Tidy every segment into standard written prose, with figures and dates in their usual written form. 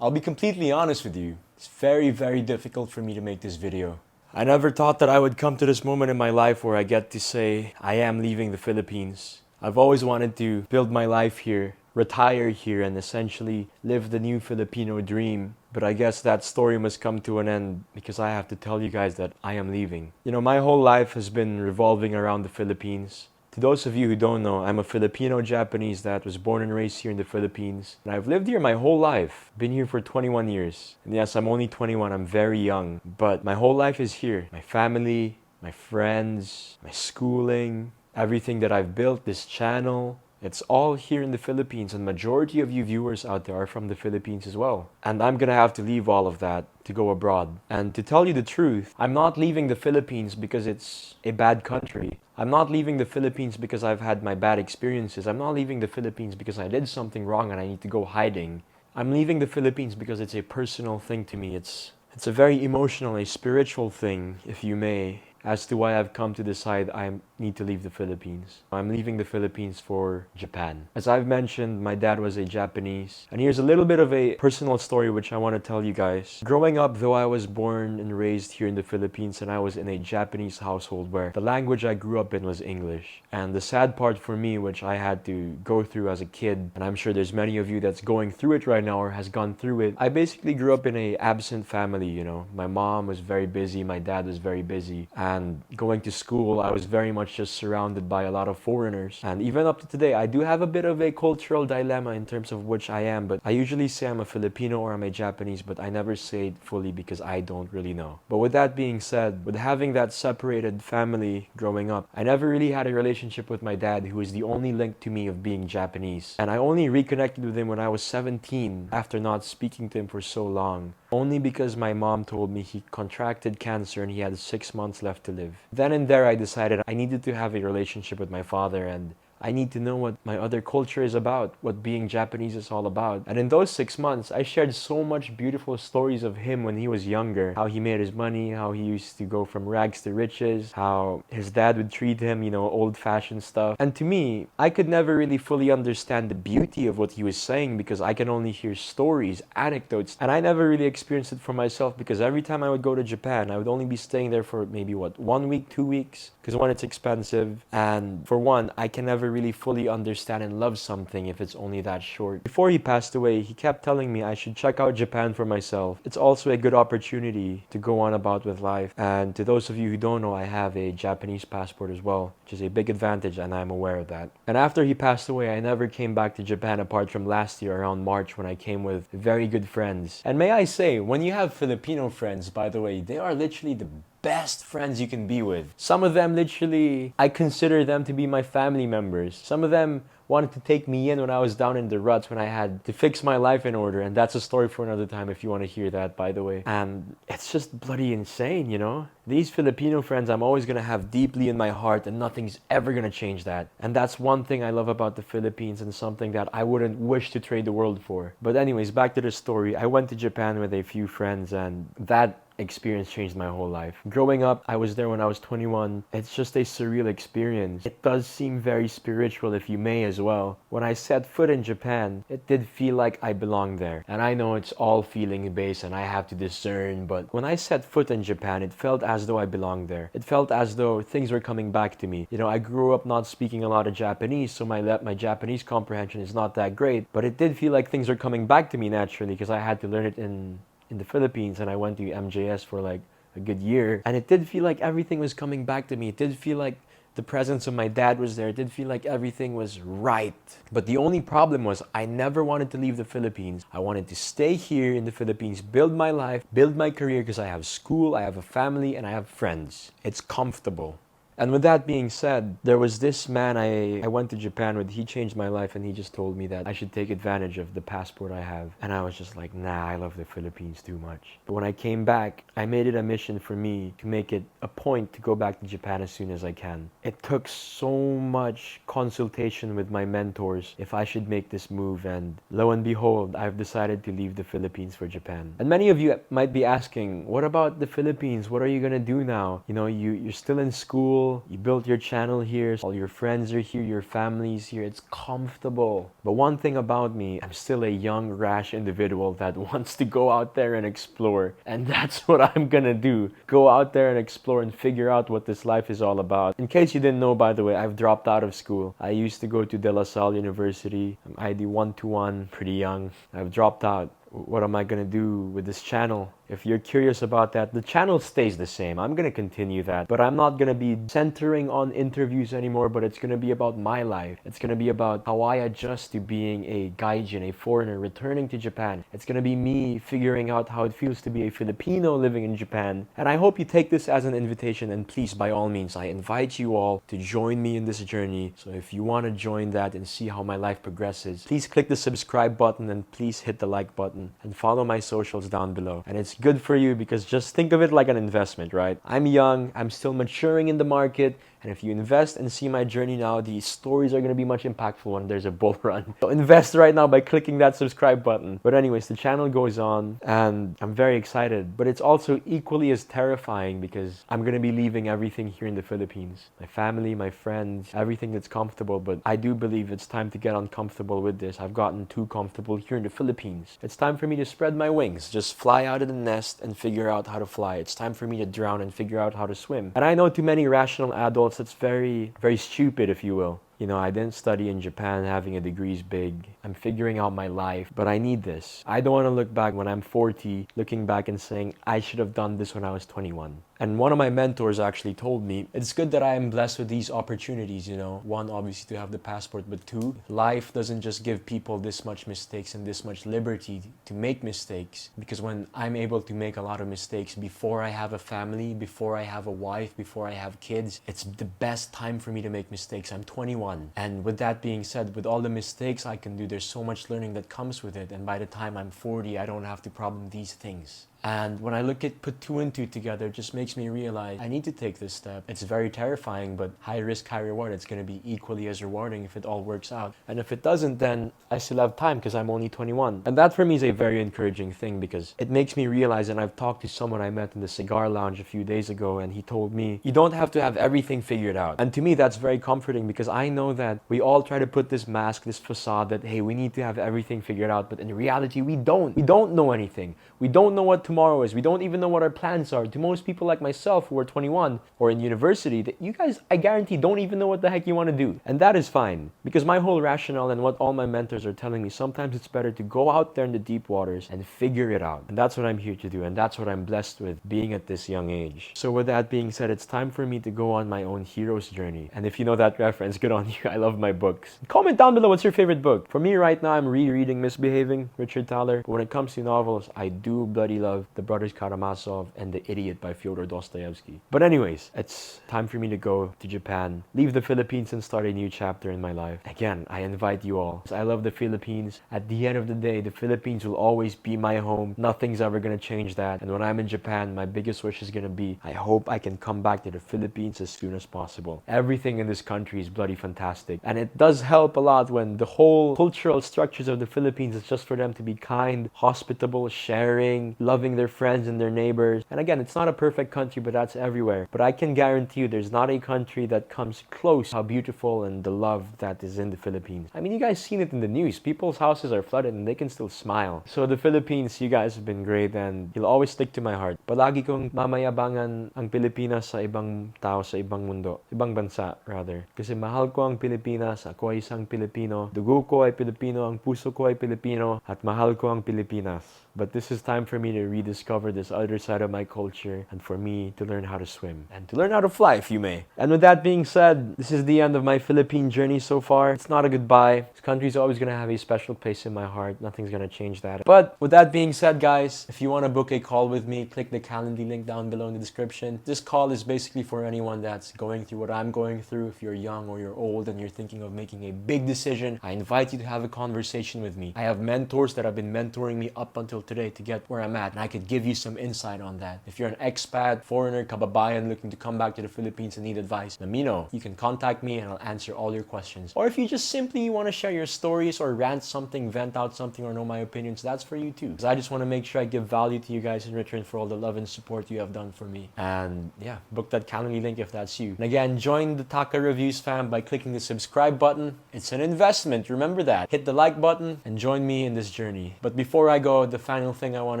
I'll be completely honest with you. It's very difficult for me to make this video. I never thought that I would come to this moment in my life where I get to say I am leaving the Philippines. I've always wanted to build my life here, retire here, and essentially live the new Filipino dream. But I guess that story must come to an end because I have to tell you guys that I am leaving. You know, my whole life has been revolving around the Philippines. To those of you who don't know, I'm a Filipino Japanese that was born and raised here in the Philippines. And I've lived here my whole life. Been here for 21 years. And yes, I'm only 21, I'm very young. But my whole life is here. My family, my friends, my schooling, everything that I've built, this channel, it's all here in the Philippines, and majority of you viewers out there are from the Philippines as well. And I'm gonna have to leave all of that to go abroad. And to tell you the truth, I'm not leaving the Philippines because it's a bad country. I'm not leaving the Philippines because I've had my bad experiences. I'm not leaving the Philippines because I did something wrong and I need to go hiding. I'm leaving the Philippines because it's a personal thing to me. It's a very emotional, a spiritual thing, if you may, as to why I've come to decide I need to leave the Philippines. I'm leaving the Philippines for Japan. As I've mentioned, my dad was a Japanese. And here's a little bit of a personal story which I want to tell you guys. Growing up, though I was born and raised here in the Philippines and I was in a Japanese household where the language I grew up in was English. And the sad part for me, which I had to go through as a kid, and I'm sure there's many of you that's going through it right now or has gone through it, I basically grew up in a absent family, you know. My mom was very busy, my dad was very busy. And going to school, I was very much just surrounded by a lot of foreigners. And even up to today, I do have a bit of a cultural dilemma in terms of which I am, but I usually say I'm a Filipino or I'm a Japanese, but I never say it fully because I don't really know. But with that being said, with having that separated family growing up, I never really had a relationship with my dad, who is the only link to me of being Japanese. And I only reconnected with him when I was 17 after not speaking to him for so long. Only because my mom told me he contracted cancer and he had 6 months left to live. Then and there I decided I needed to have a relationship with my father, and I need to know what my other culture is about, what being Japanese is all about. And in those 6 months, I shared so much beautiful stories of him when he was younger, how he made his money, how he used to go from rags to riches, how his dad would treat him, you know, old-fashioned stuff. And to me, I could never really fully understand the beauty of what he was saying because I can only hear stories, anecdotes, and I never really experienced it for myself because every time I would go to Japan, I would only be staying there for maybe, 1 week, 2 weeks? Because one, it's expensive, and for one, I can never really fully understand and love something if it's only that short. Before he passed away, he kept telling me I should check out Japan for myself. It's also a good opportunity to go on about with life. And to those of you who don't know, I have a Japanese passport as well, which is a big advantage, and I'm aware of that. And after he passed away, I never came back to Japan apart from last year around March when I came with very good friends. And may I say, when you have Filipino friends, by the way, they are literally the best friends you can be with. Some of them literally, I consider them to be my family members. Some of them wanted to take me in when I was down in the ruts when I had to fix my life in order, and that's a story for another time if you want to hear that, by the way. And it's just bloody insane, you know? These Filipino friends I'm always gonna have deeply in my heart, and nothing's ever gonna change that. And that's one thing I love about the Philippines and something that I wouldn't wish to trade the world for. But anyways, back to the story. I went to Japan with a few friends, and that experience changed my whole life. Growing up, I was there when I was 21. It's just a surreal experience. It does seem very spiritual, if you may, as well. When I set foot in Japan, it did feel like I belonged there. And I know it's all feeling based and I have to discern, but when I set foot in Japan, it felt as though I belonged there. It felt as though things were coming back to me. You know, I grew up not speaking a lot of Japanese, so my Japanese comprehension is not that great, but it did feel like things were coming back to me naturally because I had to learn it in the Philippines, and I went to MJS for like a good year, and it did feel like everything was coming back to me. It did feel like the presence of my dad was there. It did feel like everything was right. But the only problem was I never wanted to leave the Philippines. I wanted to stay here in the Philippines, build my life, build my career, because I have school, I have a family, and I have friends. It's comfortable. And with that being said, there was this man I went to Japan with. He changed my life, and he just told me that I should take advantage of the passport I have. And I was just like, nah, I love the Philippines too much. But when I came back, I made it a mission for me to make it a point to go back to Japan as soon as I can. It took so much consultation with my mentors if I should make this move, and lo and behold, I've decided to leave the Philippines for Japan. And many of you might be asking, what about the Philippines? What are you gonna do now? You know, you're still in school, comfortable. You built your channel here. All your friends are here. Your family's here. It's comfortable. But one thing about me, I'm still a young, rash individual that wants to go out there and explore. And that's what I'm gonna do. Go out there and explore and figure out what this life is all about. In case you didn't know, by the way, I've dropped out of school. I used to go to De La Salle University. I'm ID 121, pretty young. I've dropped out. What am I gonna do with this channel? If you're curious about that, the channel stays the same. I'm gonna continue that, but I'm not gonna be centering on interviews anymore, but it's gonna be about my life. It's gonna be about how I adjust to being a gaijin, a foreigner returning to Japan. It's gonna be me figuring out how it feels to be a Filipino living in Japan. And I hope you take this as an invitation, and please, by all means, I invite you all to join me in this journey. So if you wanna join that and see how my life progresses, please click the subscribe button and please hit the like button and follow my socials down below. And it's good for you because just think of it like an investment, right? I'm young, I'm still maturing in the market, and if you invest and see my journey now, these stories are going to be much impactful when there's a bull run. So invest right now by clicking that subscribe button. But anyways, the channel goes on and I'm very excited, but it's also equally as terrifying because I'm going to be leaving everything here in the Philippines. My family, my friends, everything that's comfortable, but I do believe it's time to get uncomfortable with this. I've gotten too comfortable here in the Philippines. It's time for me to spread my wings, just fly out of the nest and figure out how to fly. It's time for me to drown and figure out how to swim. And I know too many rational adults, it's very, very stupid, if you will. You know, I didn't study in Japan, having a degree is big. I'm figuring out my life, but I need this. I don't want to look back when I'm 40, looking back and saying, I should have done this when I was 21. And one of my mentors actually told me, it's good that I am blessed with these opportunities, you know. One, obviously to have the passport, but two, life doesn't just give people this much mistakes and this much liberty to make mistakes. Because when I'm able to make a lot of mistakes before I have a family, before I have a wife, before I have kids, it's the best time for me to make mistakes. I'm 21. And with that being said, with all the mistakes I can do, there's so much learning that comes with it. And by the time I'm 40, I don't have to problem these things. And when I put two and two together, it just makes me realize I need to take this step. It's very terrifying, but high risk, high reward. It's going to be equally as rewarding if it all works out. And if it doesn't, then I still have time because I'm only 21. And that for me is a very encouraging thing because it makes me realize, and I've talked to someone I met in the cigar lounge a few days ago, and he told me, you don't have to have everything figured out. And to me, that's very comforting because I know that we all try to put this mask, this facade that, hey, we need to have everything figured out. But in reality, we don't. We don't know anything. We don't know what tomorrow is. We don't even know what our plans are. To most people like myself who are 21 or in university, that you guys, I guarantee, don't even know what the heck you want to do. And that is fine because my whole rationale and what all my mentors are telling me, sometimes it's better to go out there in the deep waters and figure it out. And that's what I'm here to do. And that's what I'm blessed with being at this young age. So with that being said, it's time for me to go on my own hero's journey. And if you know that reference, good on you. I love my books. Comment down below what's your favorite book. For me right now, I'm rereading Misbehaving, Richard Thaler. But when it comes to novels, I do bloody love The Brothers Karamazov and The Idiot by Fyodor Dostoevsky. But anyways, it's time for me to go to Japan, leave the Philippines and start a new chapter in my life. Again, I invite you all. I love the Philippines. At the end of the day, the Philippines will always be my home. Nothing's ever gonna change that. And when I'm in Japan, my biggest wish is gonna be, I hope I can come back to the Philippines as soon as possible. Everything in this country is bloody fantastic. And it does help a lot when the whole cultural structures of the Philippines is just for them to be kind, hospitable, sharing, loving their friends and their neighbors. And again, it's not a perfect country, but that's everywhere. But I can guarantee you there's not a country that comes close to how beautiful and the love that is in the Philippines. I mean, you guys seen it in the news. People's houses are flooded and they can still smile. So the Philippines, you guys have been great and you'll always stick to my heart. Palagi kong mamayabangan ang Pilipinas sa ibang tao, sa ibang mundo, ibang bansa rather. Kasi mahal ko ang Pilipinas, ako ay isang Pilipino, dugo ko ay Pilipino, ang puso ko ay Pilipino, at mahal ko ang Pilipinas. But this is time for me to rediscover this other side of my culture and for me to learn how to swim and to learn how to fly, if you may. And with that being said, this is the end of my Philippine journey so far. It's not a goodbye. This country is always going to have a special place in my heart. Nothing's going to change that. But with that being said, guys, if you want to book a call with me, click the Calendly link down below in the description. This call is basically for anyone that's going through what I'm going through. If you're young or you're old and you're thinking of making a big decision, I invite you to have a conversation with me. I have mentors that have been mentoring me up until today to get where I'm at, and I could give you some insight on that. If you're an expat, foreigner, kababayan looking to come back to the Philippines and need advice, let me know. You can contact me and I'll answer all your questions. Or if you just simply want to share your stories or rant something, vent out something, or know my opinions, that's for you too. Because I just want to make sure I give value to you guys in return for all the love and support you have done for me. And yeah, book that Calendly link if that's you. And again, join the Taka Reviews fam by clicking the subscribe button. It's an investment, remember that. Hit the like button and join me in this journey. But before I go, the final thing I want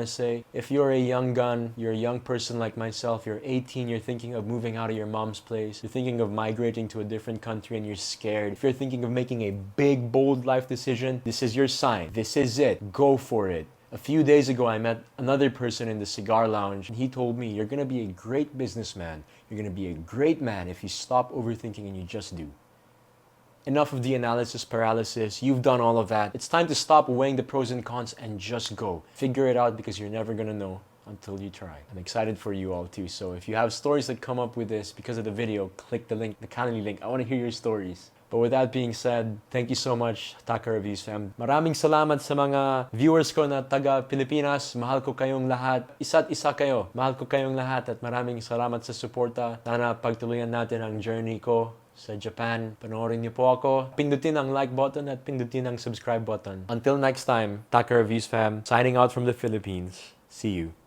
to say, if you're a young gun, you're a young person like myself, you're 18, you're thinking of moving out of your mom's place, you're thinking of migrating to a different country and you're scared, if you're thinking of making a big, bold life decision, this is your sign. This is it. Go for it. A few days ago, I met another person in the cigar lounge, and he told me, you're going to be a great businessman. You're going to be a great man if you stop overthinking and you just do. Enough of the analysis paralysis. You've done all of that. It's time to stop weighing the pros and cons and just go. Figure it out because you're never going to know until you try. I'm excited for you all too. So if you have stories that come up with this because of the video, click the link, the Calendly link. I want to hear your stories. But with that being said, thank you so much, Taka Reviews fam. Maraming salamat sa mga viewers ko na taga Pilipinas. Mahal ko kayong lahat. Isa't isa kayo. Mahal ko kayong lahat at maraming salamat sa suporta. Sana pagtuluyan natin ang journey ko sa Japan. Panoorin niyo po ako. Pindutin ang like button at pindutin ang subscribe button. Until next time, Taka Reviews fam, signing out from the Philippines. See you.